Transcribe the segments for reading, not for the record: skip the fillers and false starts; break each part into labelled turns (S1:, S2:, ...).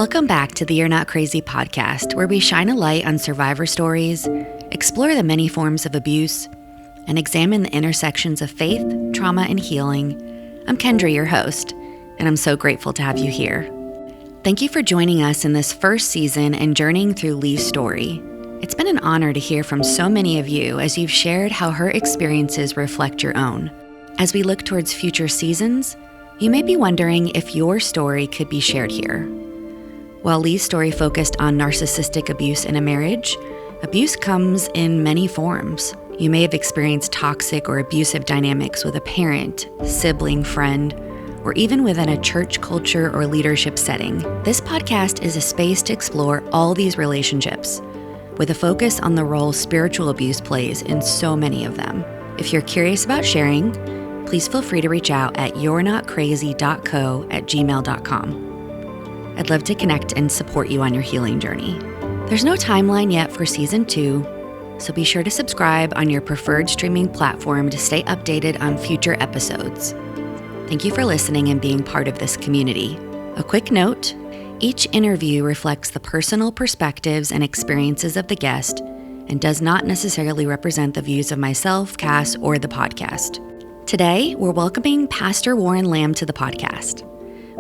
S1: Welcome back to the You're Not Crazy podcast, where we shine a light on survivor stories, explore the many forms of abuse, and examine the intersections of faith, trauma, and healing. I'm Kendra, your host, and I'm so grateful to have you here. Thank you for joining us in this first season and journeying through Lee's story. It's been an honor to hear from so many of you as you've shared how her experiences reflect your own. As we look towards future seasons, you may be wondering if your story could be shared here. While Lee's story focused on narcissistic abuse in a marriage, abuse comes in many forms. You may have experienced toxic or abusive dynamics with a parent, sibling, friend, or even within a church culture or leadership setting. This podcast is a space to explore all these relationships, with a focus on the role spiritual abuse plays in so many of them. If you're curious about sharing, please feel free to reach out at yournotcrazy.co@gmail.com. I'd love to connect and support you on your healing journey. There's no timeline yet for season 2, so be sure to subscribe on your preferred streaming platform to stay updated on future episodes. Thank you for listening and being part of this community. A quick note, each interview reflects the personal perspectives and experiences of the guest and does not necessarily represent the views of myself, Cass, or the podcast. Today, we're welcoming Pastor Warren Lamb to the podcast.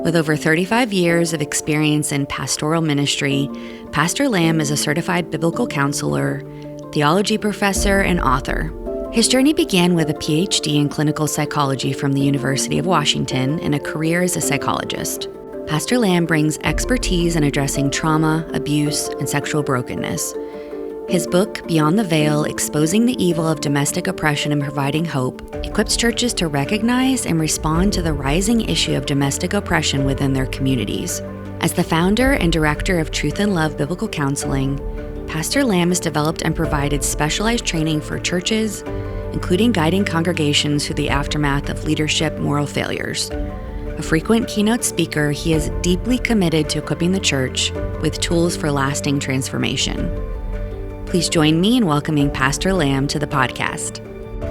S1: With over 35 years of experience in pastoral ministry, Pastor Lamb is a certified biblical counselor, theology professor, and author. His journey began with a PhD in clinical psychology from the University of Washington and a career as a psychologist. Pastor Lamb brings expertise in addressing trauma, abuse, and sexual brokenness. His book, Beyond the Veil, Exposing the Evil of Domestic Oppression and Providing Hope, equips churches to recognize and respond to the rising issue of domestic oppression within their communities. As the founder and director of Truth and Love Biblical Counseling, Pastor Lamb has developed and provided specialized training for churches, including guiding congregations through the aftermath of leadership moral failures. A frequent keynote speaker, he is deeply committed to equipping the church with tools for lasting transformation. Please join me in welcoming Pastor Lamb to the podcast.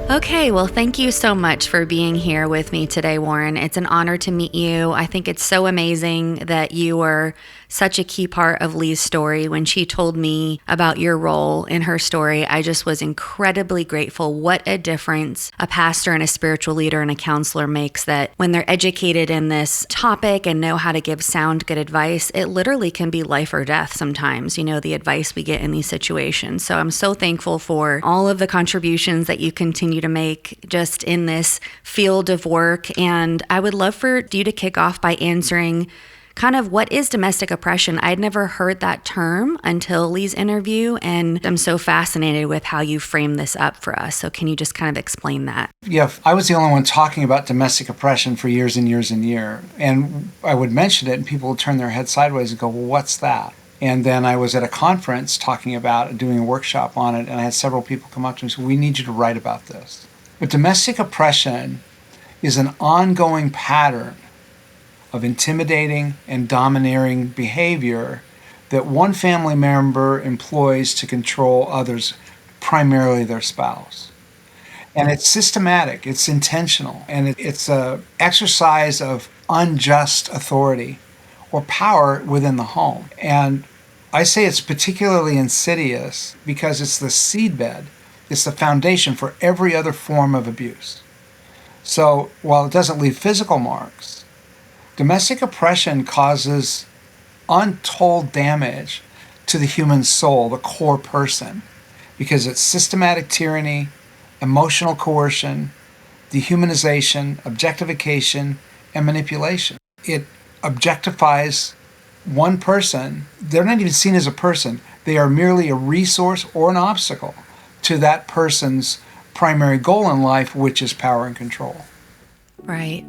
S1: Okay, well, thank you so much for being here with me today, Warren. It's an honor to meet you. I think it's so amazing that you were such a key part of Lee's story. When she told me about your role in her story, I just was incredibly grateful. What a difference a pastor and a spiritual leader and a counselor makes, that when they're educated in this topic and know how to give sound, good advice, it literally can be life or death sometimes, the advice we get in these situations. So I'm so thankful for all of the contributions that you continue to make just in this field of work. And I would love for you to kick off by answering kind of what is domestic oppression. I'd never heard that term until Lee's interview, and I'm so fascinated with how you frame this up for us. So can you just kind of explain that?
S2: Yeah, I was the only one talking about domestic oppression for years and years and years. And I would mention it and people would turn their head sideways and go, well, what's that? And then I was at a conference talking about doing a workshop on it, and I had several people come up to me and say, we need you to write about this. But domestic oppression is an ongoing pattern of intimidating and domineering behavior that one family member employs to control others, primarily their spouse. And it's systematic, it's intentional, and it's an exercise of unjust authority or power within the home. And I say it's particularly insidious because it's the seedbed, it's the foundation for every other form of abuse. So while it doesn't leave physical marks, domestic oppression causes untold damage to the human soul, the core person, because it's systematic tyranny, emotional coercion, dehumanization, objectification, and manipulation. It objectifies one person. They're not even seen as a person. They are merely a resource or an obstacle to that person's primary goal in life, which is power and control.
S1: Right.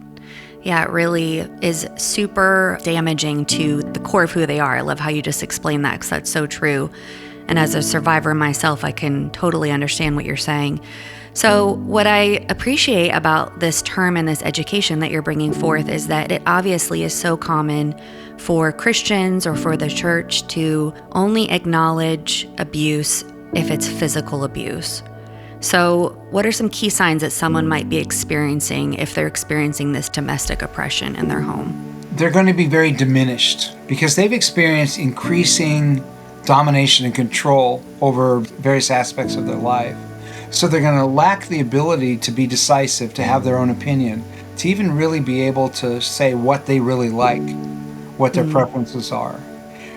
S1: Yeah, it really is super damaging to the core of who they are. I love how you just explained that, because that's so true. And as a survivor myself, I can totally understand what you're saying. So what I appreciate about this term and this education that you're bringing forth is that it obviously is so common for Christians or for the church to only acknowledge abuse if it's physical abuse. So what are some key signs that someone might be experiencing if they're experiencing this domestic oppression in their home?
S2: they're going to be very diminished because they've experienced increasing domination and control over various aspects of their life. So they're going to lack the ability to be decisive, to have their own opinion, to even really be able to say what they really like, what their preferences are.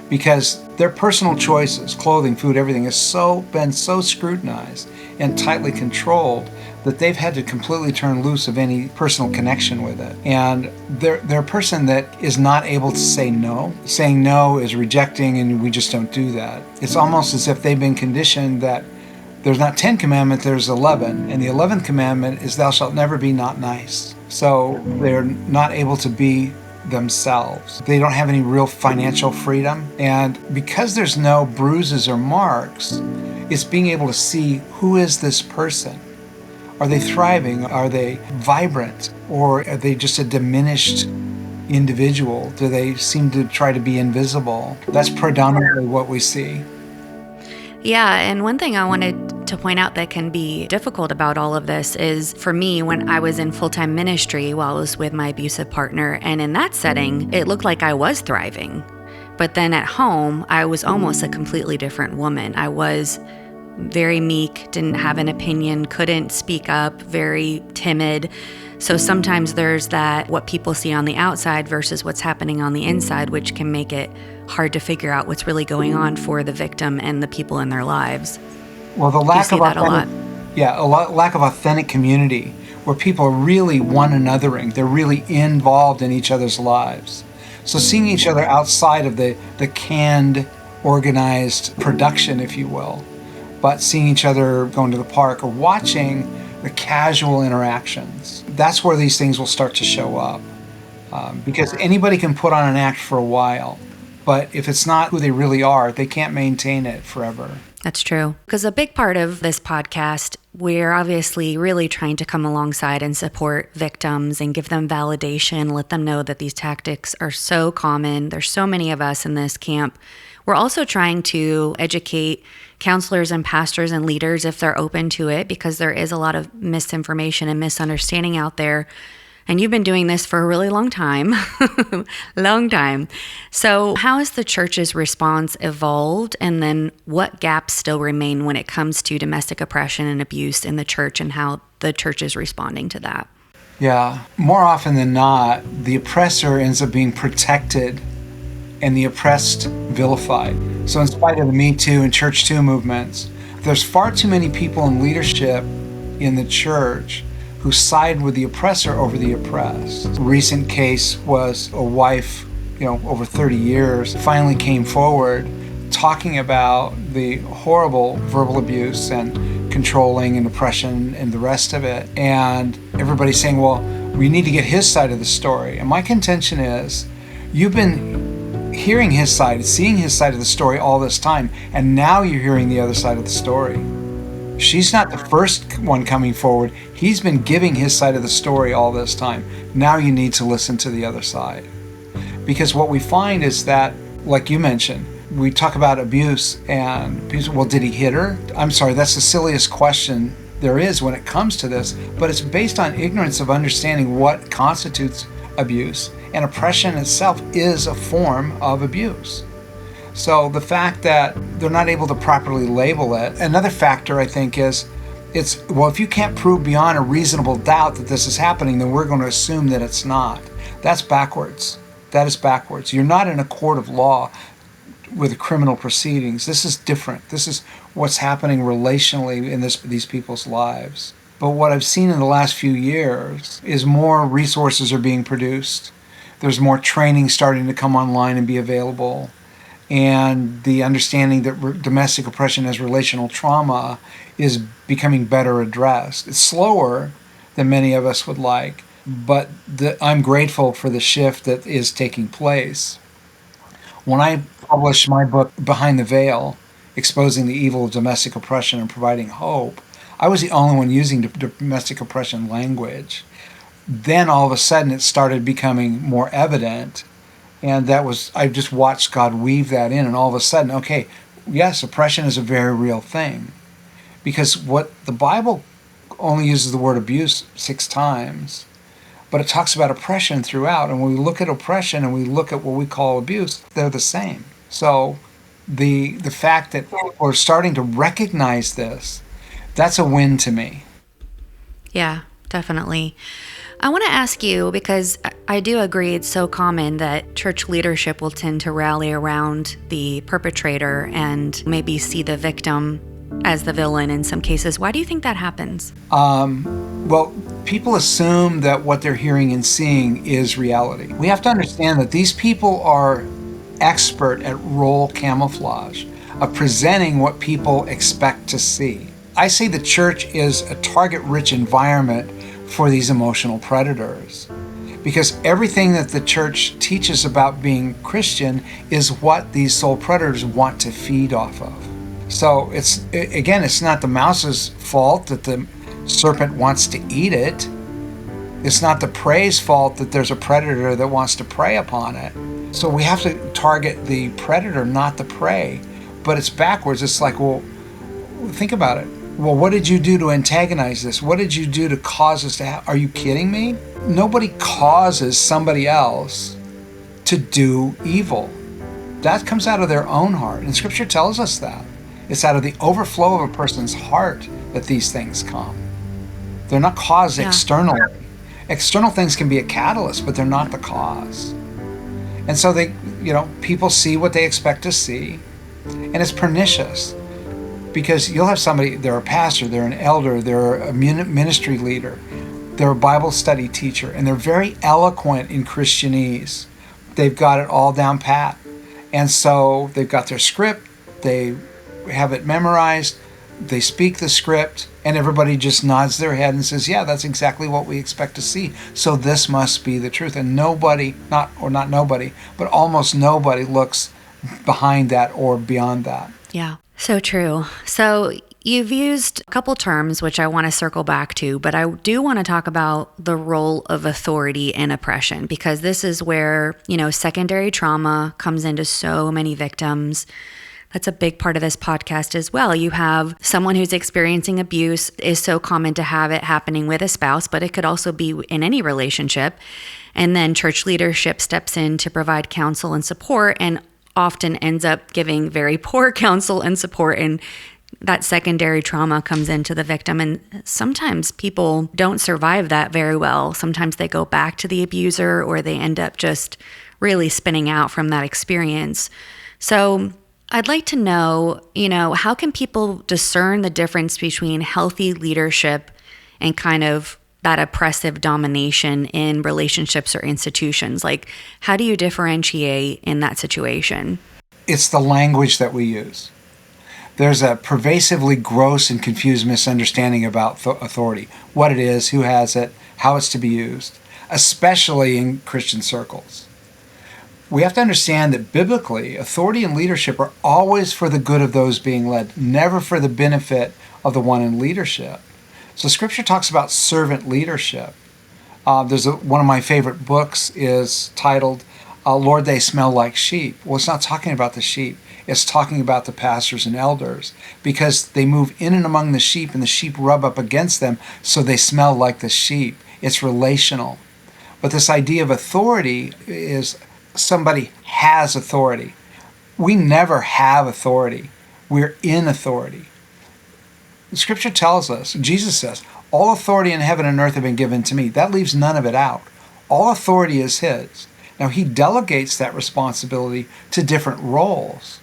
S2: Because their personal choices, clothing, food, everything has been so scrutinized and tightly controlled that they've had to completely turn loose of any personal connection with it. And they're a person that is not able to say no. Saying no is rejecting, and we just don't do that. It's almost as if they've been conditioned that there's not 10 commandments, there's 11. And the 11th commandment is thou shalt never be not nice. So they're not able to be themselves. They don't have any real financial freedom. And because there's no bruises or marks, it's being able to see, who is this person? Are they thriving? Are they vibrant? Or are they just a diminished individual? Do they seem to try to be invisible? That's predominantly what we see.
S1: Yeah, and one thing I wanted to point out that can be difficult about all of this is, for me, when I was in full-time ministry while I was with my abusive partner, and in that setting, it looked like I was thriving. But then at home, I was almost a completely different woman. I was very meek, didn't have an opinion, couldn't speak up, very timid. So sometimes there's that, what people see on the outside versus what's happening on the inside, which can make it hard to figure out what's really going on for the victim and the people in their lives.
S2: Well, the lack of authentic community where people are really one anothering, they're really involved in each other's lives. So seeing each other outside of the canned, organized production, if you will, but seeing each other going to the park or watching the casual interactions, that's where these things will start to show up. Because anybody can put on an act for a while, but if it's not who they really are, they can't maintain it forever.
S1: That's true. Because a big part of this podcast, we're obviously really trying to come alongside and support victims and give them validation, let them know that these tactics are so common. There's so many of us in this camp. We're also trying to educate counselors and pastors and leaders if they're open to it, because there is a lot of misinformation and misunderstanding out there. And you've been doing this for a really long time. Long time. So how has the church's response evolved? And then what gaps still remain when it comes to domestic oppression and abuse in the church, and how the church is responding to that?
S2: Yeah, more often than not, the oppressor ends up being protected and the oppressed vilified. So in spite of the Me Too and Church Too movements, there's far too many people in leadership in the church who side with the oppressor over the oppressed. A recent case was a wife, over 30 years, finally came forward talking about the horrible verbal abuse and controlling and oppression and the rest of it. And everybody's saying, well, we need to get his side of the story. And my contention is, you've been hearing his side, seeing his side of the story all this time, and now you're hearing the other side of the story. She's not the first one coming forward. He's been giving his side of the story all this time. Now you need to listen to the other side. Because what we find is that, like you mentioned, we talk about abuse and people, well, did he hit her? I'm sorry, that's the silliest question there is when it comes to this, but it's based on ignorance of understanding what constitutes abuse. And oppression itself is a form of abuse. So the fact that they're not able to properly label it, another factor I think is, if you can't prove beyond a reasonable doubt that this is happening, then we're going to assume that it's not. That's backwards. That is backwards. You're not in a court of law with criminal proceedings. This is different. This is what's happening relationally in these people's lives. But what I've seen in the last few years is more resources are being produced. There's more training starting to come online and be available. And the understanding that domestic oppression as relational trauma is becoming better addressed. It's slower than many of us would like, but I'm grateful for the shift that is taking place. When I published my book, Behind the Veil, Exposing the Evil of Domestic Oppression and Providing Hope, I was the only one using domestic oppression language. Then all of a sudden it started becoming more evident. And I just watched God weave that in, and all of a sudden, okay, yes, oppression is a very real thing. Because what the Bible only uses the word abuse 6 times, but it talks about oppression throughout. And when we look at oppression and we look at what we call abuse, they're the same. So the fact that we're starting to recognize this, that's a win to me.
S1: Yeah, definitely. I want to ask you, because I do agree it's so common that church leadership will tend to rally around the perpetrator and maybe see the victim as the villain in some cases. Why do you think that happens?
S2: Well, people assume that what they're hearing and seeing is reality. We have to understand that these people are expert at role camouflage, of presenting what people expect to see. I say the church is a target-rich environment for these emotional predators, because everything that the church teaches about being Christian is what these soul predators want to feed off of. So it's not the mouse's fault that the serpent wants to eat it. It's not the prey's fault that there's a predator that wants to prey upon it. So we have to target the predator, not the prey. But it's backwards. It's like, well, think about it. Well, what did you do to antagonize this? What did you do to cause this to happen? Are you kidding me? Nobody causes somebody else to do evil. That comes out of their own heart. And Scripture tells us that. It's out of the overflow of a person's heart that these things come. They're not caused externally. External things can be a catalyst, but they're not the cause. And so people see what they expect to see, and it's pernicious. Because you'll have somebody, they're a pastor, they're an elder, they're a ministry leader, they're a Bible study teacher, and they're very eloquent in Christianese. They've got it all down pat. And so they've got their script, they have it memorized, they speak the script, and everybody just nods their head and says, yeah, that's exactly what we expect to see. So this must be the truth. And nobody, not nobody, but almost nobody looks behind that or beyond that.
S1: Yeah. So true. So you've used a couple terms, which I want to circle back to, but I do want to talk about the role of authority and oppression, because this is where, secondary trauma comes into so many victims. That's a big part of this podcast as well. You have someone who's experiencing abuse. Is so common to have it happening with a spouse, but it could also be in any relationship. And then church leadership steps in to provide counsel and support, and often ends up giving very poor counsel and support, and that secondary trauma comes into the victim. And sometimes people don't survive that very well. Sometimes they go back to the abuser, or they end up just really spinning out from that experience. So I'd like to know, how can people discern the difference between healthy leadership and kind of that oppressive domination in relationships or institutions? Like, how do you differentiate in that situation?
S2: It's the language that we use. There's a pervasively gross and confused misunderstanding about authority, what it is, who has it, how it's to be used, especially in Christian circles. We have to understand that biblically, authority and leadership are always for the good of those being led, never for the benefit of the one in leadership. So Scripture talks about servant leadership. One of my favorite books is titled, Lord, They Smell Like Sheep. Well, it's not talking about the sheep. It's talking about the pastors and elders, because they move in and among the sheep, and the sheep rub up against them, so they smell like the sheep. It's relational. But this idea of authority is somebody has authority. We never have authority. We're in authority. Scripture tells us, Jesus says, all authority in heaven and earth have been given to me. That leaves none of it out. All authority is his. Now, he delegates that responsibility to different roles.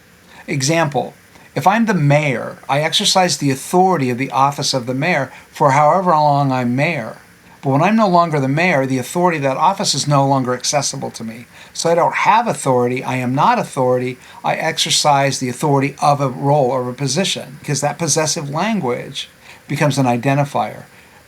S2: Example, if I'm the mayor, I exercise the authority of the office of the mayor for however long I'm mayor. But when I'm no longer the mayor, the authority of that office is no longer accessible to me. So I don't have authority. I am not authority. I exercise the authority of a role or a position, because that possessive language becomes an identifier.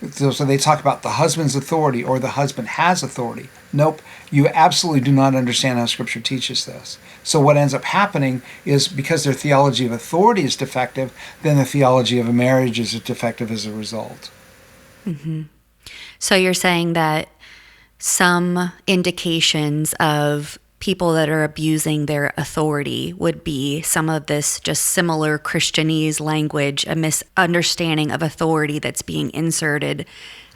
S2: So they talk about the husband's authority, or the husband has authority. Nope, you absolutely do not understand how Scripture teaches this. So what ends up happening is, because their theology of authority is defective, then the theology of a marriage is defective as a result.
S1: Mm-hmm. So you're saying that some indications of people that are abusing their authority would be some of this just similar Christianese language, a misunderstanding of authority that's being inserted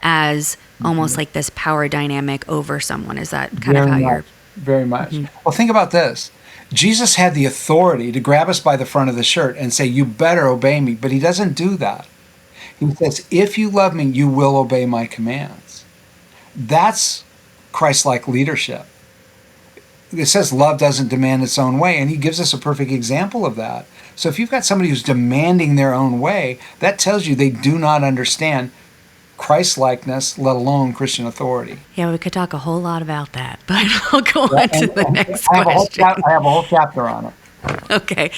S1: as almost like this power dynamic over someone. Is that kind of how you're...
S2: Very much. Well, think about this. Jesus had the authority to grab us by the front of the shirt and say, you better obey me. But he doesn't do that. He says, if you love me, you will obey my commands. That's Christ-like leadership. It says love doesn't demand its own way, and he gives us a perfect example of that. So if you've got somebody who's demanding their own way, that tells you they do not understand Christ-likeness, let alone Christian authority.
S1: Yeah, we could talk a whole lot about that, but I'll go on to the next question.
S2: I have a whole chapter on it.
S1: Okay.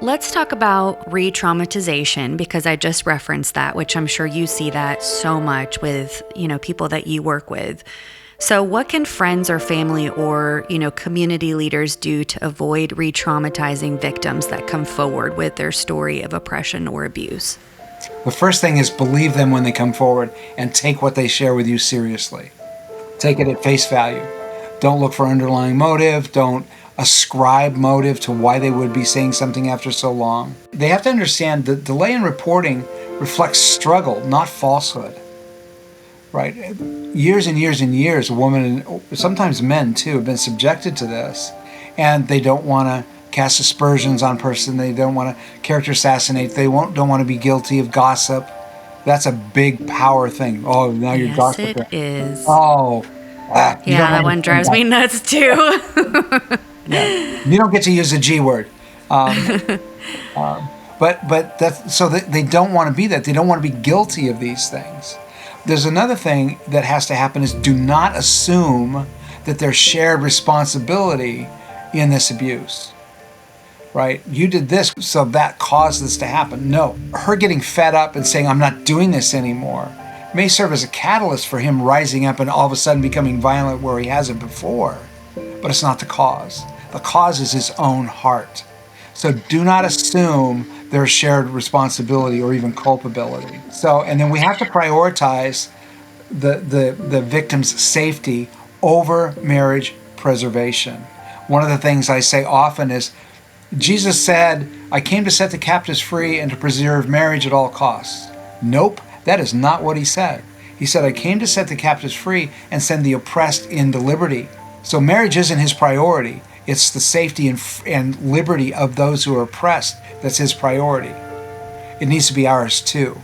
S1: Let's talk about re-traumatization, because I just referenced that, which I'm sure you see that so much with, people that you work with. So what can friends or family or, community leaders do to avoid re-traumatizing victims that come forward with their story of oppression or abuse?
S2: The first thing is believe them when they come forward and take what they share with you seriously. Take it at face value. Don't look for underlying motive. Don't ascribe motive to why they would be saying something after so long. They have to understand that delay in reporting reflects struggle, not falsehood. Right? Years and years and years, a woman, and sometimes men too, have been subjected to this, and they don't want to cast aspersions on person. They don't want to character assassinate. They don't want to be guilty of gossip. That's a big power thing. Oh, now you're gossiping.
S1: Yes, it is.
S2: Oh.
S1: Yeah, that one drives me nuts too.
S2: Yeah. You don't get to use the G word. But that's, so they don't want to be that. They don't want to be guilty of these things. There's another thing that has to happen is do not assume that there's shared responsibility in this abuse. Right? You did this, so that caused this to happen. No. Her getting fed up and saying, I'm not doing this anymore, may serve as a catalyst for him rising up and all of a sudden becoming violent where he hasn't before. But it's not the cause. The cause is his own heart. So do not assume there's shared responsibility or even culpability. So, and then we have to prioritize the victim's safety over marriage preservation. One of the things I say often is, Jesus said, I came to set the captives free and to preserve marriage at all costs. Nope, that is not what he said. He said, I came to set the captives free and send the oppressed into liberty. So marriage isn't his priority. It's the safety and liberty of those who are oppressed that's his priority. It needs to be ours too.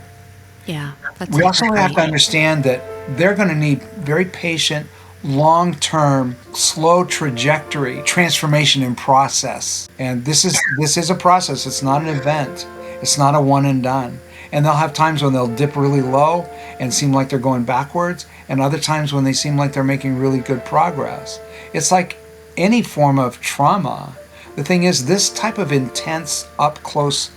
S1: Yeah.
S2: We also have to understand that they're going to need very patient, long-term, slow trajectory, transformation and process. And this is a process. It's not an event. It's not a one and done. And they'll have times when they'll dip really low and seem like they're going backwards, and other times when they seem like they're making really good progress. It's like any form of trauma. The thing is, this type of intense, up-close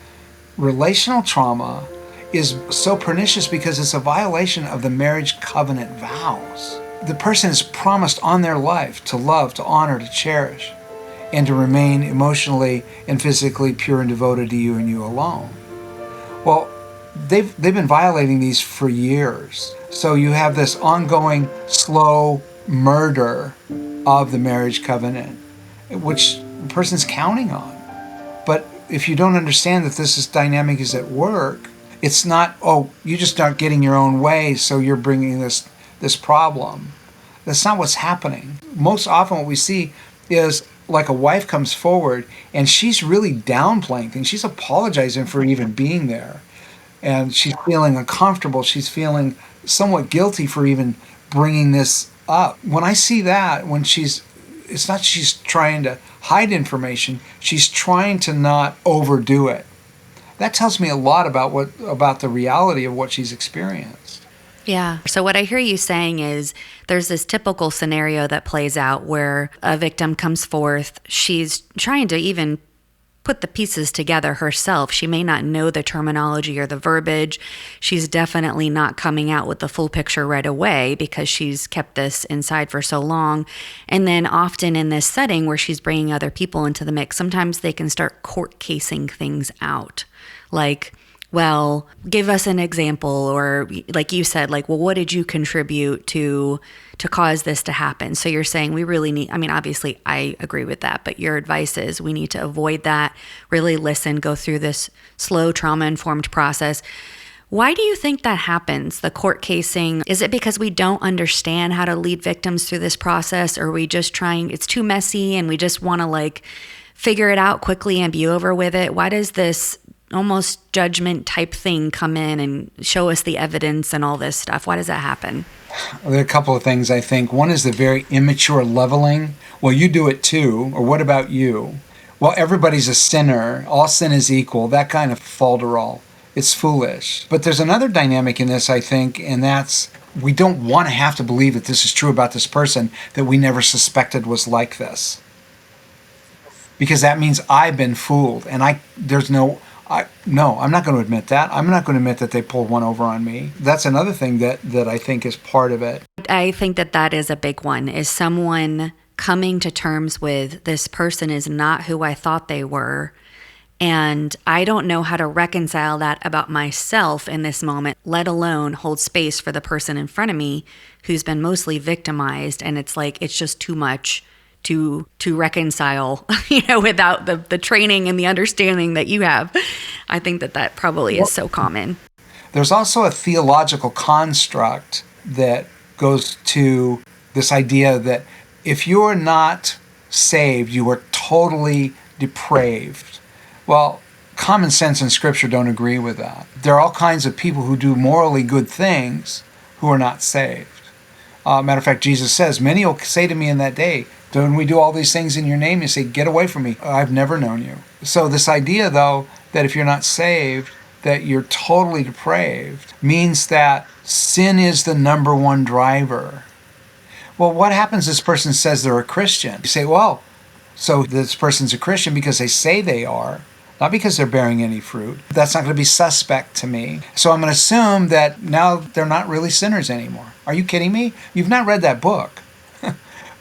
S2: relational trauma is so pernicious because it's a violation of the marriage covenant vows. The person is promised on their life to love, to honor, to cherish, and to remain emotionally and physically pure and devoted to you and you alone. Well, they've been violating these for years. So you have this ongoing slow murder of the marriage covenant, which the person's counting on. But if you don't understand that this dynamic is at work, it's not, oh, you just aren't getting your own way, so you're bringing this problem. That's not what's happening. Most often what we see is like a wife comes forward and she's really downplaying things. She's apologizing for even being there. And she's feeling uncomfortable. She's feeling somewhat guilty for even bringing this up. When I see that, it's not she's trying to hide information, she's trying to not overdo it. That tells me a lot about the reality of what she's experienced.
S1: Yeah. So what I hear you saying is there's this typical scenario that plays out where a victim comes forth. She's trying to even put the pieces together herself. She may not know the terminology or the verbiage. She's definitely not coming out with the full picture right away because she's kept this inside for so long. And then often in this setting where she's bringing other people into the mix, sometimes they can start court casing things out. Like, well, give us an example, or like you said, like, well, what did you contribute to cause this to happen? So you're saying we really need, I mean, obviously I agree with that, but your advice is we need to avoid that, really listen, go through this slow trauma-informed process. Why do you think that happens, the court casing? Is it because we don't understand how to lead victims through this process, or are we just trying, it's too messy and we just want to like figure it out quickly and be over with it? Why does this almost judgment type thing come in and show us the evidence and all this stuff? Why does that happen?
S2: There are a couple of things, I think. One is the very immature leveling. Well, you do it too, or what about you? Well, everybody's a sinner. All sin is equal. That kind of falderall. It's foolish. But there's another dynamic in this, I think, and that's we don't want to have to believe that this is true about this person that we never suspected was like this. Because that means I've been fooled, and I'm not going to admit that. I'm not going to admit that they pulled one over on me. That's another thing that I think is part of it.
S1: I think that is a big one, is someone coming to terms with this person is not who I thought they were. And I don't know how to reconcile that about myself in this moment, let alone hold space for the person in front of me who's been mostly victimized. And it's like, it's just too much to reconcile, without the training and the understanding that you have. I think that probably is so common.
S2: There's also a theological construct that goes to this idea that if you're not saved, you are totally depraved. Well, common sense and scripture don't agree with that. There are all kinds of people who do morally good things who are not saved. Matter of fact, Jesus says, many will say to me in that day, don't we do all these things in your name? You say, get away from me. I've never known you. So this idea, though, that if you're not saved, that you're totally depraved, means that sin is the number one driver. Well, what happens if this person says they're a Christian? You say, well, so this person's a Christian because they say they are, not because they're bearing any fruit. That's not going to be suspect to me. So I'm going to assume that now they're not really sinners anymore. Are you kidding me? You've not read that book.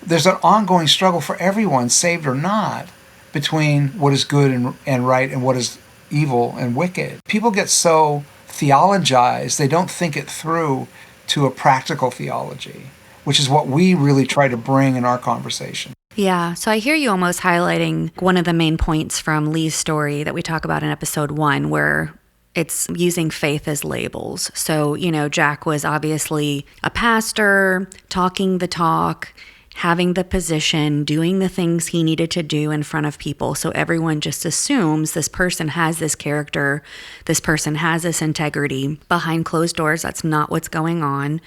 S2: There's an ongoing struggle for everyone, saved or not, between what is good and right and what is evil and wicked. People get so theologized, they don't think it through to a practical theology, which is what we really try to bring in our conversation.
S1: Yeah, so I hear you almost highlighting one of the main points from Lee's story that we talk about in episode 1, where it's using faith as labels. So, Jack was obviously a pastor, talking the talk, having the position, doing the things he needed to do in front of people. So everyone just assumes this person has this character, this person has this integrity. Behind closed doors, that's not what's going on.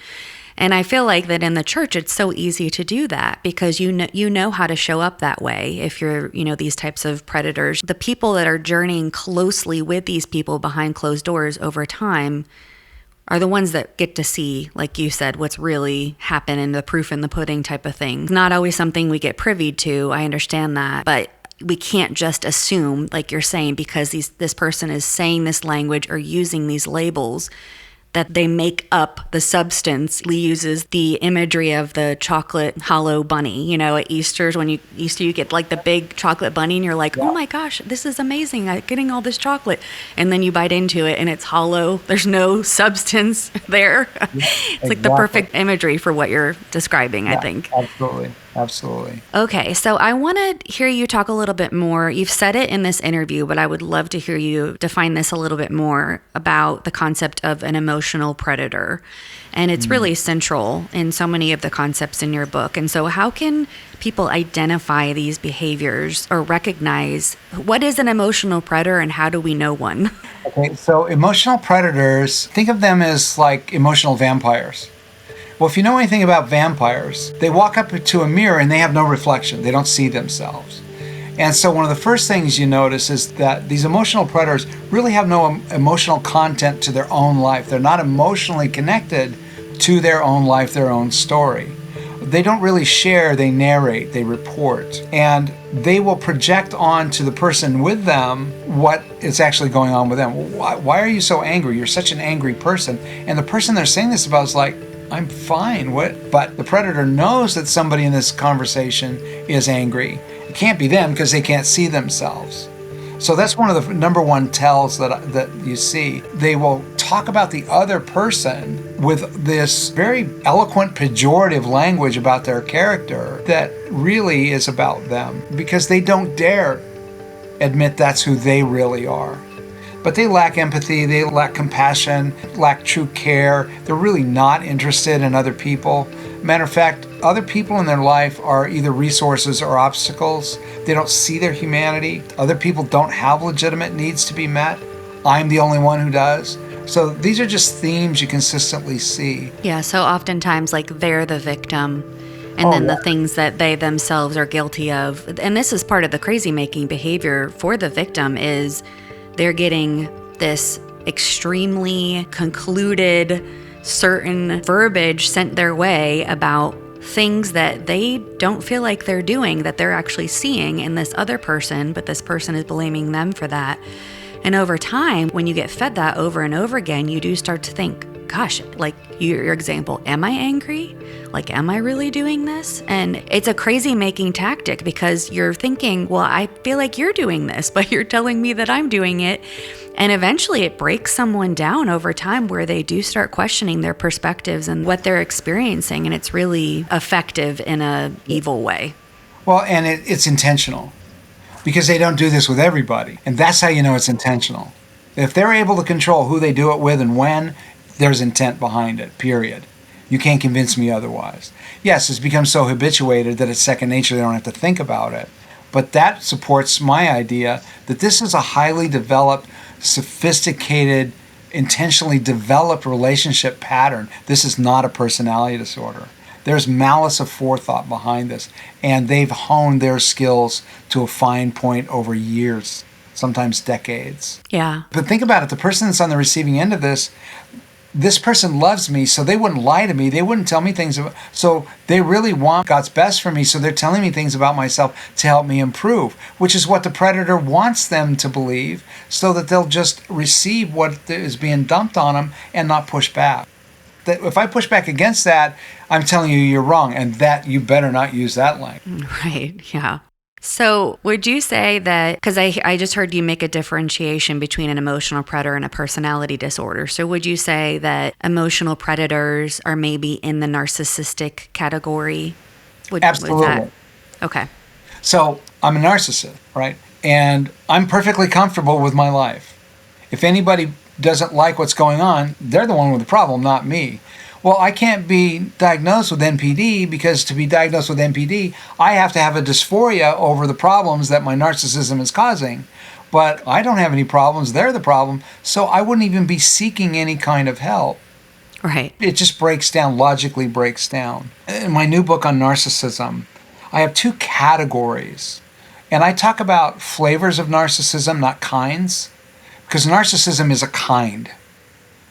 S1: And I feel like that in the church, it's so easy to do that because you know how to show up that way if you're, these types of predators. The people that are journeying closely with these people behind closed doors over time are the ones that get to see, like you said, what's really happened and the proof in the pudding type of thing. Not always something we get privy to, I understand that, but we can't just assume, like you're saying, because this person is saying this language or using these labels, that they make up the substance. Lee uses the imagery of the chocolate hollow bunny. At Easter you get like the big chocolate bunny and you're like, oh my gosh, this is amazing. I'm getting all this chocolate. And then you bite into it and it's hollow. There's no substance there. Yeah, it's like the perfect imagery for what you're describing, I think.
S2: Absolutely.
S1: Okay, so I want to hear you talk a little bit more. You've said it in this interview, but I would love to hear you define this a little bit more about the concept of an emotional predator. And it's really central in so many of the concepts in your book. And so how can people identify these behaviors or recognize what is an emotional predator and how do we know one?
S2: Okay, so emotional predators, think of them as like emotional vampires. Well, if you know anything about vampires, they walk up to a mirror and they have no reflection. They don't see themselves. And so one of the first things you notice is that these emotional predators really have no emotional content to their own life. They're not emotionally connected to their own life, their own story. They don't really share, they narrate, they report. And they will project onto the person with them what is actually going on with them. Why are you so angry? You're such an angry person. And the person they're saying this about is like, I'm fine. What? But the predator knows that somebody in this conversation is angry. It can't be them because they can't see themselves. So that's one of the number one tells that you see. They will talk about the other person with this very eloquent, pejorative language about their character that really is about them, because they don't dare admit that's who they really are. But they lack empathy, they lack compassion, lack true care. They're really not interested in other people. Matter of fact, other people in their life are either resources or obstacles. They don't see their humanity. Other people don't have legitimate needs to be met. I'm the only one who does. So these are just themes you consistently see.
S1: Yeah, so oftentimes, like, they're the victim, and then the things that they themselves are guilty of. And this is part of the crazy-making behavior for the victim, is they're getting this extremely concluded, certain verbiage sent their way about things that they don't feel like they're doing, that they're actually seeing in this other person, but this person is blaming them for that. And over time, when you get fed that over and over again, you do start to think, gosh, like your example, am I angry? Like, am I really doing this? And it's a crazy making tactic, because you're thinking, well, I feel like you're doing this, but you're telling me that I'm doing it. And eventually it breaks someone down over time, where they do start questioning their perspectives and what they're experiencing. And it's really effective in a evil way.
S2: Well, and it's intentional, because they don't do this with everybody. And that's how you know it's intentional. If they're able to control who they do it with and when, there's intent behind it, period. You can't convince me otherwise. Yes, it's become so habituated that it's second nature, they don't have to think about it. But that supports my idea that this is a highly developed, sophisticated, intentionally developed relationship pattern. This is not a personality disorder. There's malice of forethought behind this, and they've honed their skills to a fine point over years, sometimes decades.
S1: Yeah.
S2: But think about it, the person that's on the receiving end of this person loves me, so they wouldn't lie to me. They wouldn't tell me things about, so they really want God's best for me, so they're telling me things about myself to help me improve, which is what the predator wants them to believe, so that they'll just receive what is being dumped on them and not push back. That if I push back against that, I'm telling you you're wrong, and that you better not use that language.
S1: Right, yeah. So would you say that, because I just heard you make a differentiation between an emotional predator and a personality disorder. So would you say that emotional predators are maybe in the narcissistic category?
S2: Absolutely.
S1: Okay.
S2: So I'm a narcissist, right? And I'm perfectly comfortable with my life. If anybody doesn't like what's going on, they're the one with the problem, not me. Well, I can't be diagnosed with NPD, because to be diagnosed with NPD, I have to have a dysphoria over the problems that my narcissism is causing. But I don't have any problems, they're the problem, so I wouldn't even be seeking any kind of help.
S1: Right.
S2: It just breaks down, logically breaks down. In my new book on narcissism, I have two categories. And I talk about flavors of narcissism, not kinds, because narcissism is a kind.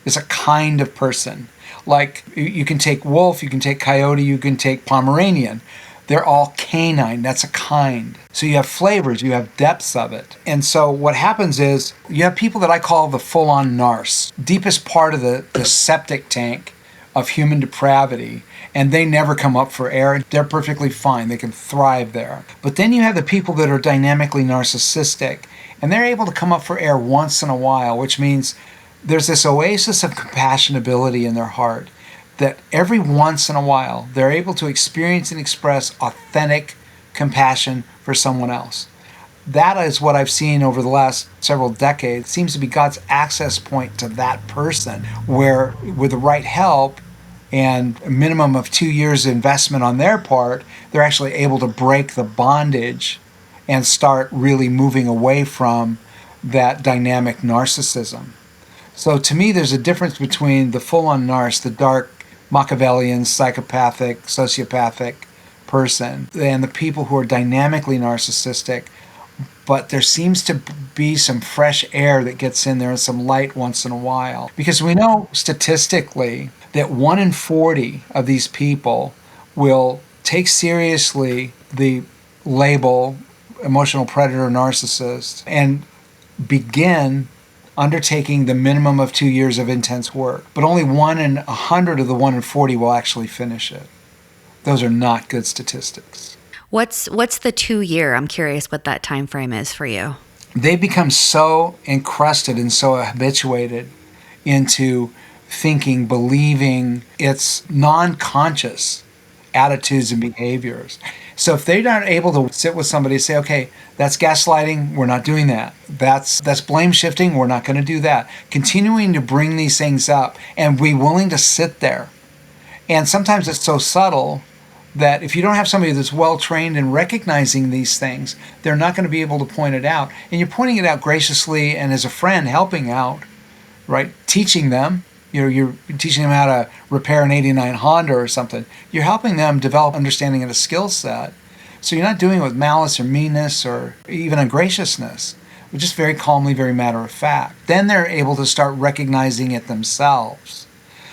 S2: It's a kind of person. Like, you can take wolf, you can take coyote, you can take Pomeranian. They're all canine. That's a kind. So you have flavors, you have depths of it. And so what happens is you have people that I call the full-on narc, deepest part of the septic tank of human depravity, and they never come up for air. They're perfectly fine. They can thrive there. But then you have the people that are dynamically narcissistic, and they're able to come up for air once in a while, which means there's this oasis of compassionability in their heart that every once in a while they're able to experience and express authentic compassion for someone else. That is what I've seen over the last several decades. It seems to be God's access point to that person, where with the right help and a minimum of 2 years investment on their part, they're actually able to break the bondage and start really moving away from that dynamic narcissism. So to me, there's a difference between the full-on narc, the dark Machiavellian, psychopathic, sociopathic person, and the people who are dynamically narcissistic, but there seems to be some fresh air that gets in there and some light once in a while. Because we know statistically that 1 in 40 of these people will take seriously the label emotional predator narcissist and begin undertaking the minimum of 2 years of intense work. But only 1 in 100 of the 1 in 40 will actually finish it. Those are not good statistics.
S1: What's the 2 year? I'm curious what that time frame is for you.
S2: they become so encrusted and so habituated into thinking, believing, it's non-conscious attitudes and behaviors. So if they're not able to sit with somebody and say, okay, that's gaslighting, we're not doing that. That's blame shifting, we're not going to do that. Continuing to bring these things up and be willing to sit there. And sometimes it's so subtle that if you don't have somebody that's well trained in recognizing these things, they're not going to be able to point it out. And you're pointing it out graciously and as a friend helping out, right? Teaching them. You're teaching them how to repair an 89 Honda or something. You're helping them develop understanding and a skill set. So you're not doing it with malice or meanness or even ungraciousness, but just very calmly, very matter of fact. Then they're able to start recognizing it themselves.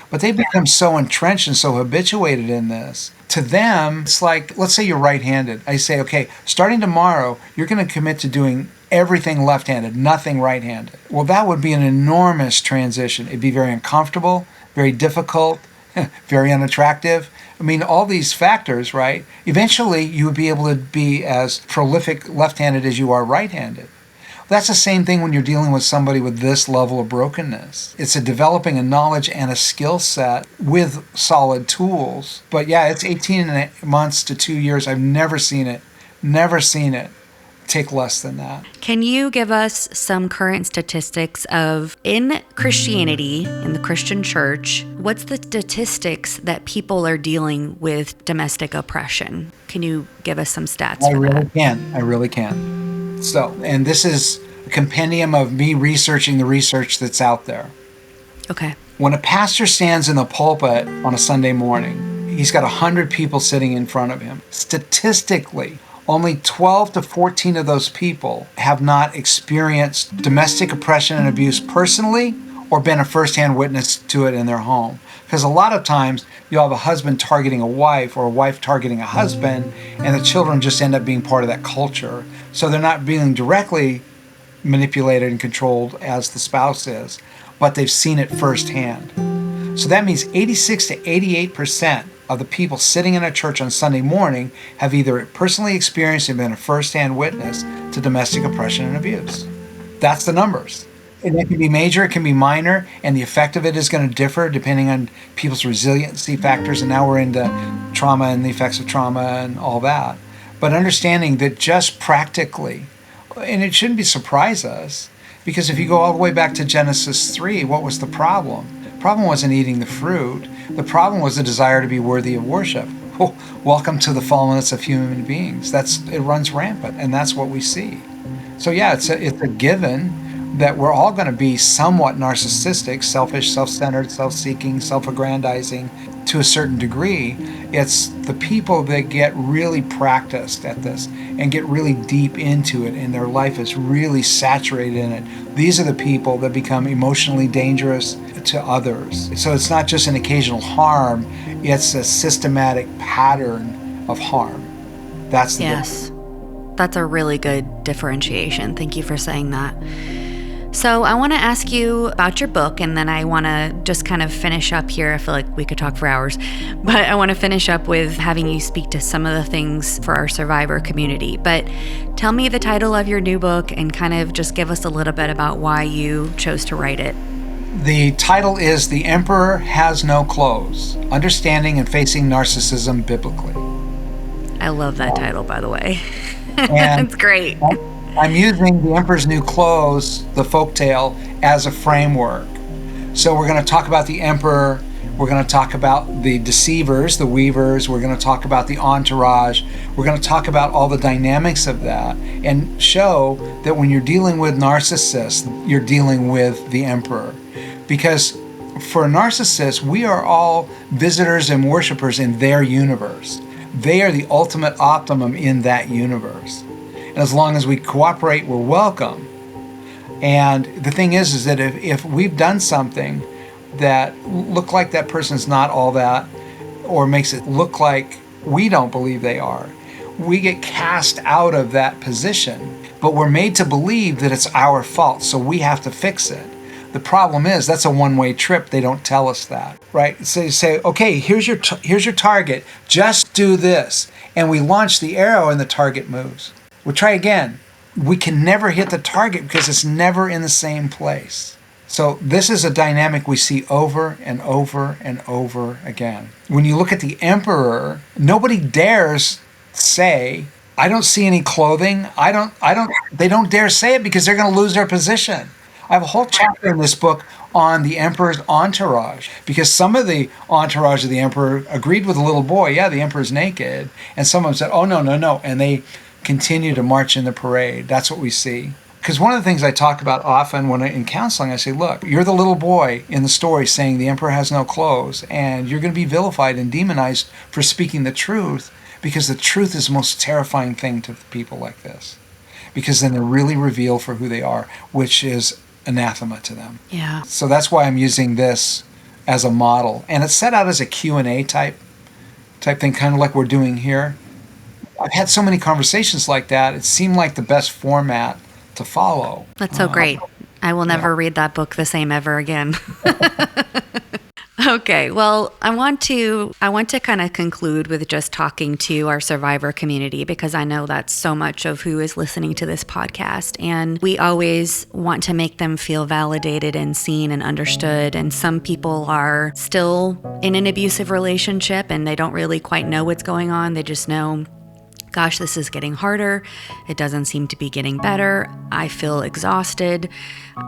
S2: But they've become so entrenched and so habituated in this. To them, it's like, let's say you're right-handed. I say, okay, starting tomorrow, you're going to commit to doing everything left-handed, nothing right-handed. Well, that would be an enormous transition. It'd be very uncomfortable, very difficult, very unattractive. I mean, all these factors, right? Eventually, you would be able to be as prolific left-handed as you are right-handed. That's the same thing when you're dealing with somebody with this level of brokenness. It's a developing a knowledge and a skill set with solid tools. But yeah, it's 18 months to 2 years. I've never seen it take less than that.
S1: Can you give us some current statistics of, in Christianity, in the Christian church, what's the statistics that people are dealing with domestic oppression? Can you give us some stats for that?
S2: I really can. So, and this is a compendium of me researching the research that's out there.
S1: Okay.
S2: When a pastor stands in the pulpit on a Sunday morning, he's got 100 people sitting in front of him. Statistically, only 12 to 14 of those people have not experienced domestic oppression and abuse personally or been a firsthand witness to it in their home. Because a lot of times you'll have a husband targeting a wife or a wife targeting a husband, and the children just end up being part of that culture. So they're not being directly manipulated and controlled as the spouse is, but they've seen it firsthand. So that means 86 to 88% of the people sitting in a church on Sunday morning have either personally experienced and been a firsthand witness to domestic oppression and abuse. That's the numbers. And it can be major, it can be minor, and the effect of it is going to differ depending on people's resiliency factors. And now we're into trauma and the effects of trauma and all that. But understanding that just practically, and it shouldn't surprise us, because if you go all the way back to Genesis 3, what was the problem? The problem wasn't eating the fruit. The problem was the desire to be worthy of worship. Oh, welcome to the fallenness of human beings. It runs rampant, and that's what we see. So yeah, it's a given that we're all going to be somewhat narcissistic, selfish, self-centered, self-seeking, self-aggrandizing to a certain degree. It's the people that get really practiced at this and get really deep into it, and their life is really saturated in it. These are the people that become emotionally dangerous to others. So it's not just an occasional harm, it's a systematic pattern of harm. That's the
S1: Yes. That's a really good differentiation. Thank you for saying that. So I want to ask you about your book, and then I want to just kind of finish up here. I feel like we could talk for hours, but I want to finish up with having you speak to some of the things for our survivor community. But tell me the title of your new book and kind of just give us a little bit about why you chose to write it.
S2: The title is The Emperor Has No Clothes: Understanding and Facing Narcissism Biblically.
S1: I love that title, by the way.
S2: And
S1: it's great.
S2: I'm using The Emperor's New Clothes, the folktale, as a framework. So we're going to talk about the emperor, we're going to talk about the deceivers, the weavers, we're going to talk about the entourage, we're going to talk about all the dynamics of that and show that when you're dealing with narcissists, you're dealing with the emperor. Because for a narcissist, we are all visitors and worshipers in their universe. They are the ultimate optimum in that universe. And as long as we cooperate, we're welcome. And the thing is that if we've done something that look like that person's not all that, or makes it look like we don't believe they are, we get cast out of that position. But we're made to believe that it's our fault, so we have to fix it. The problem is that's a one-way trip. They don't tell us that, right? So you say, okay, here's your target. Just do this. And we launch the arrow and the target moves. We'll try again. we can never hit the target because it's never in the same place. So this is a dynamic we see over and over and over again. When you look at the emperor, nobody dares say, I don't see any clothing. They don't dare say it because they're going to lose their position. I have a whole chapter in this book on the emperor's entourage, because some of the entourage of the emperor agreed with the little boy, yeah, the emperor's naked. And some of them said, oh, no. And they continue to march in the parade. That's what we see. Because one of the things I talk about often when in counseling, I say, look, you're the little boy in the story saying the emperor has no clothes, and you're going to be vilified and demonized for speaking the truth, because the truth is the most terrifying thing to people like this. Because then they're really revealed for who they are, which is anathema to them.
S1: Yeah.
S2: So that's why I'm using this as a model. And it's set out as a Q&A type thing, kind of like we're doing here. I've had so many conversations like that. It seemed like the best format to follow.
S1: That's so great. I will never read that book the same ever again. Okay, well, I want to kind of conclude with just talking to our survivor community, because I know that's so much of who is listening to this podcast, and we always want to make them feel validated and seen and understood. And some people are still in an abusive relationship and they don't really quite know what's going on. They just know, gosh, this is getting harder. It doesn't seem to be getting better. I feel exhausted.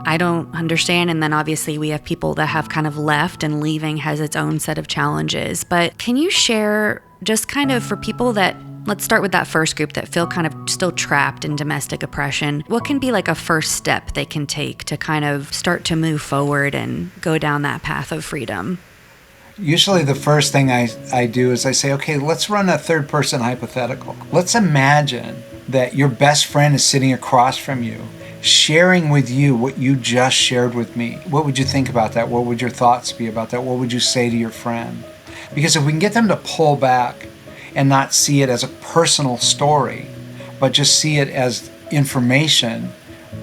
S1: I don't understand. And then obviously we have people that have kind of left, and leaving has its own set of challenges. But can you share, just kind of for people that, let's start with that first group that feel kind of still trapped in domestic oppression, what can be like a first step they can take to kind of start to move forward and go down that path of freedom?
S2: Usually the first thing I do is I say, okay, let's run a third person hypothetical. Let's imagine that your best friend is sitting across from you, sharing with you what you just shared with me. What would you think about that? What would your thoughts be about that? What would you say to your friend? Because if we can get them to pull back and not see it as a personal story, but just see it as information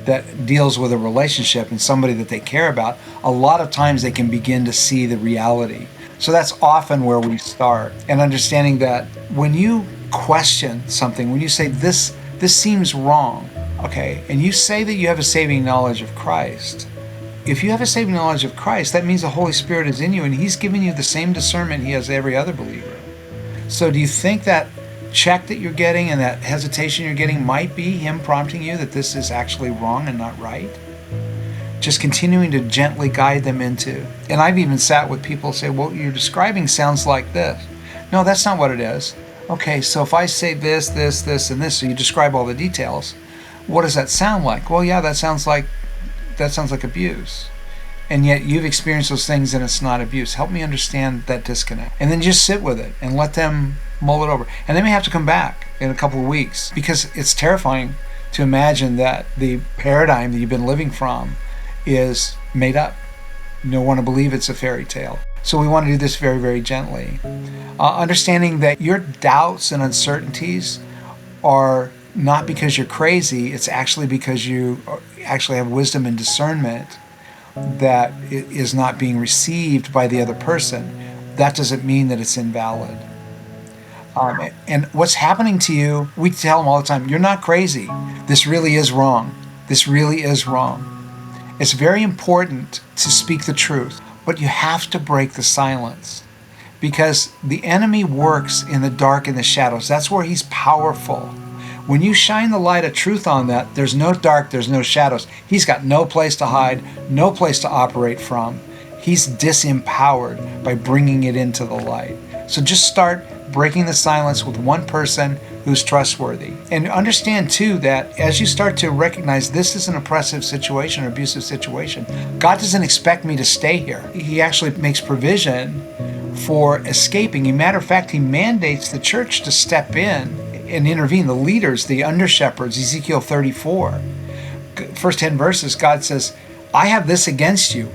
S2: that deals with a relationship and somebody that they care about, a lot of times they can begin to see the reality. So that's often where we start. And understanding that when you question something, when you say this seems wrong, okay, and you say that you have a saving knowledge of Christ, if you have a saving knowledge of Christ, that means the Holy Spirit is in you and He's giving you the same discernment He has every other believer. So do you think that check that you're getting and that hesitation you're getting might be Him prompting you that this is actually wrong and not right? Just continuing to gently guide them into. And I've even sat with people say, well, what you're describing sounds like this. No, that's not what it is. Okay, so if I say this, and this, so you describe all the details, what does that sound like? Well, yeah, that sounds like abuse. And yet you've experienced those things and it's not abuse. Help me understand that disconnect. And then just sit with it and let them mull it over. And they may have to come back in a couple of weeks, because it's terrifying to imagine that the paradigm that you've been living from is made up. You don't want to believe it's a fairy tale. So we want to do this very, very gently. Understanding that your doubts and uncertainties are not because you're crazy, it's actually because you actually have wisdom and discernment that is not being received by the other person. That doesn't mean that it's invalid. And what's happening to you, we tell them all the time, you're not crazy. This really is wrong. This really is wrong. It's very important to speak the truth, but you have to break the silence, because the enemy works in the dark and the shadows. That's where he's powerful. When you shine the light of truth on that, there's no dark, there's no shadows. He's got no place to hide, no place to operate from. He's disempowered by bringing it into the light. So just start breaking the silence with one person who's trustworthy. And understand too that as you start to recognize this is an oppressive situation, or abusive situation, God doesn't expect me to stay here. He actually makes provision for escaping. As a matter of fact, He mandates the church to step in and intervene. The leaders, the under-shepherds, Ezekiel 34. First 10 verses, God says, I have this against you.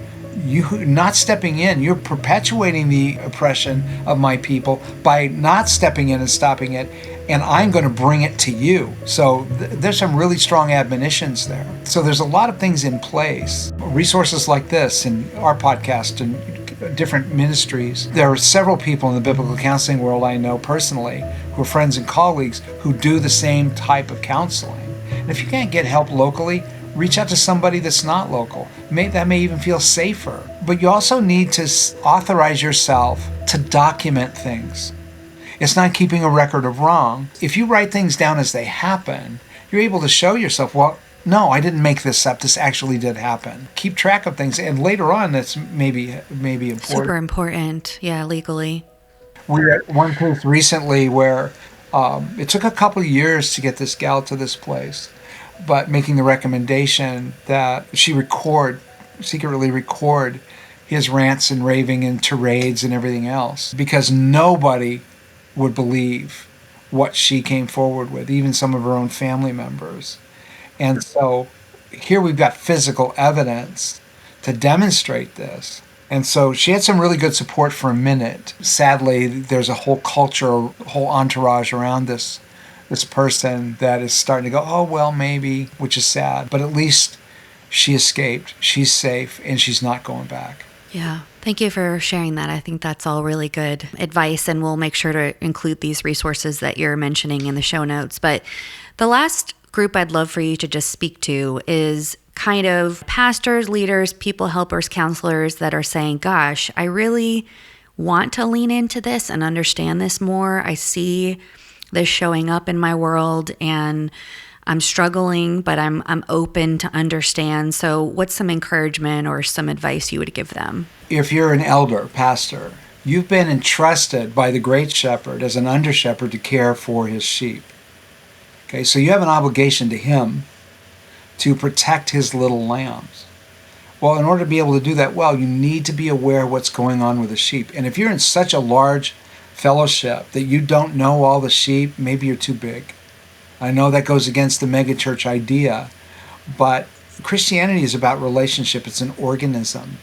S2: You not stepping in, you're perpetuating the oppression of my people by not stepping in and stopping it, and I'm going to bring it to you. So there's some really strong admonitions there. So there's a lot of things in place. Resources like this and our podcast and different ministries. There are several people in the biblical counseling world I know personally who are friends and colleagues who do the same type of counseling. And if you can't get help locally, reach out to somebody that's not local. That may even feel safer. But you also need to authorize yourself to document things. It's not keeping a record of wrong. If you write things down as they happen, you're able to show yourself, well, no, I didn't make this up. This actually did happen. Keep track of things. And later on, that's maybe important.
S1: Super important. Yeah, legally.
S2: We were at one case recently where it took a couple of years to get this gal to this place, but making the recommendation that she secretly record his rants and raving and tirades and everything else, because nobody would believe what she came forward with, even some of her own family members. And so here we've got physical evidence to demonstrate this. And so she had some really good support for a minute. Sadly, there's a whole culture, a whole entourage around this person that is starting to go, oh, well, maybe, which is sad. But at least she escaped. She's safe, and she's not going back.
S1: Yeah. Thank you for sharing that. I think that's all really good advice, and we'll make sure to include these resources that you're mentioning in the show notes. But the last group I'd love for you to just speak to is kind of pastors, leaders, people helpers, counselors that are saying, gosh, I really want to lean into this and understand this more. I see this showing up in my world and I'm struggling, but I'm open to understand. So what's some encouragement or some advice you would give them?
S2: If you're an elder, pastor, you've been entrusted by the great shepherd as an under shepherd to care for his sheep. Okay, so you have an obligation to him to protect his little lambs. Well, in order to be able to do that well, you need to be aware of what's going on with the sheep. And if you're in such a large fellowship that you don't know all the sheep, maybe you're too big. I know that goes against the megachurch idea, but Christianity is about relationship. It's an organism.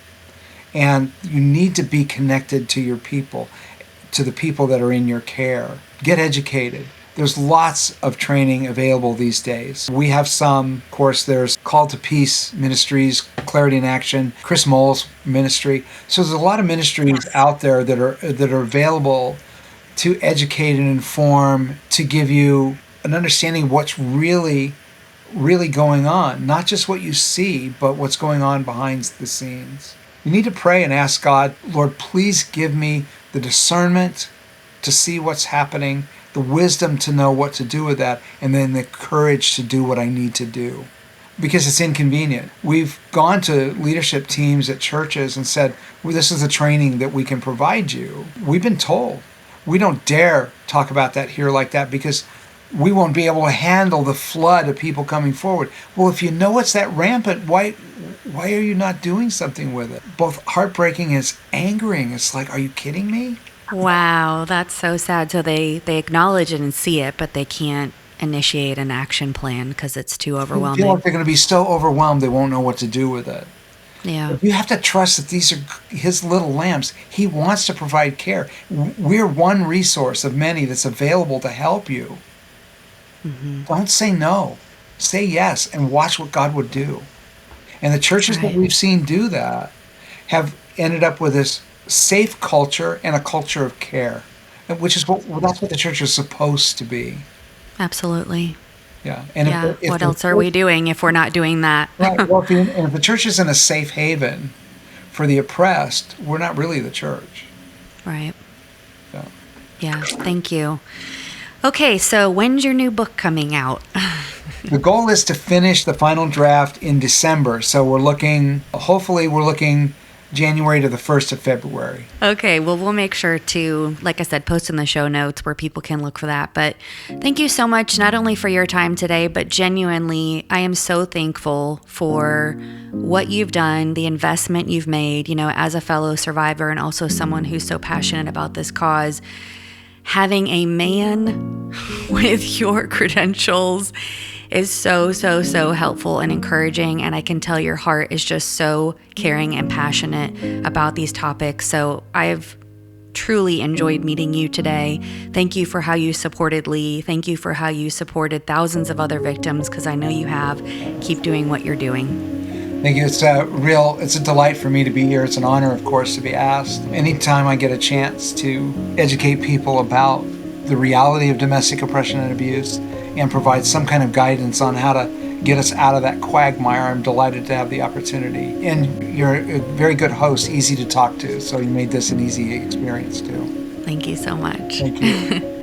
S2: And you need to be connected to your people, to the people that are in your care. Get educated. There's lots of training available these days. We have some, of course, there's Call to Peace Ministries, Clarity in Action, Chris Moll's ministry. So there's a lot of ministries out there that are available to educate and inform, to give you an understanding of what's really going on. Not just what you see, but what's going on behind the scenes. You need to pray and ask God, Lord, please give me the discernment to see what's happening, the wisdom to know what to do with that, and then the courage to do what I need to do. Because it's inconvenient. We've gone to leadership teams at churches and said, well, this is the training that we can provide you. We've been told. We don't dare talk about that here like that because we won't be able to handle the flood of people coming forward. Well, if you know it's that rampant, why are you not doing something with it? Both heartbreaking and it's angering. It's like, are you kidding me?
S1: Wow, that's so sad. So they acknowledge it and see it, but they can't initiate an action plan because it's too overwhelming.
S2: They feel like they're going to be so overwhelmed they won't know what to do with it.
S1: Yeah.
S2: You have to trust that these are his little lambs. He wants to provide care. We're one resource of many that's available to help you. Mm-hmm. Don't say no. Say yes and watch what God would do. And the churches that we've seen do that have ended up with this safe culture and a culture of care, which is that's what the church is supposed to be.
S1: Absolutely.
S2: Yeah. And if
S1: what else are we doing if we're not doing that?
S2: Right. Well, if the church isn't a safe haven for the oppressed, we're not really the church.
S1: Right.
S2: So.
S1: Yeah. Thank you. Okay, so when's your new book coming out?
S2: The goal is to finish the final draft in December. So hopefully we're looking January to the 1st of February.
S1: Okay, well, we'll make sure to, like I said, post in the show notes where people can look for that. But thank you so much, not only for your time today, but genuinely, I am so thankful for what you've done, the investment you've made, as a fellow survivor and also someone who's so passionate about this cause. Having a man with your credentials is so, so, so helpful and encouraging. And I can tell your heart is just so caring and passionate about these topics. So I've truly enjoyed meeting you today. Thank you for how you supported Lee. Thank you for how you supported thousands of other victims, because I know you have. Keep doing what you're doing.
S2: Thank you. It's a delight for me to be here. It's an honor, of course, to be asked. Anytime I get a chance to educate people about the reality of domestic oppression and abuse and provide some kind of guidance on how to get us out of that quagmire, I'm delighted to have the opportunity. And you're a very good host, easy to talk to, so you made this an easy experience too.
S1: Thank you so much.
S2: Thank you.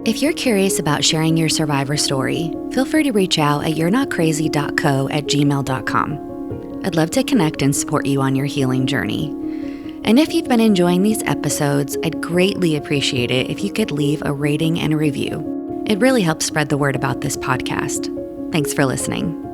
S1: If you're curious about sharing your survivor story, feel free to reach out at you'renotcrazy.co@gmail.com. I'd love to connect and support you on your healing journey. And if you've been enjoying these episodes, I'd greatly appreciate it if you could leave a rating and a review. It really helps spread the word about this podcast. Thanks for listening.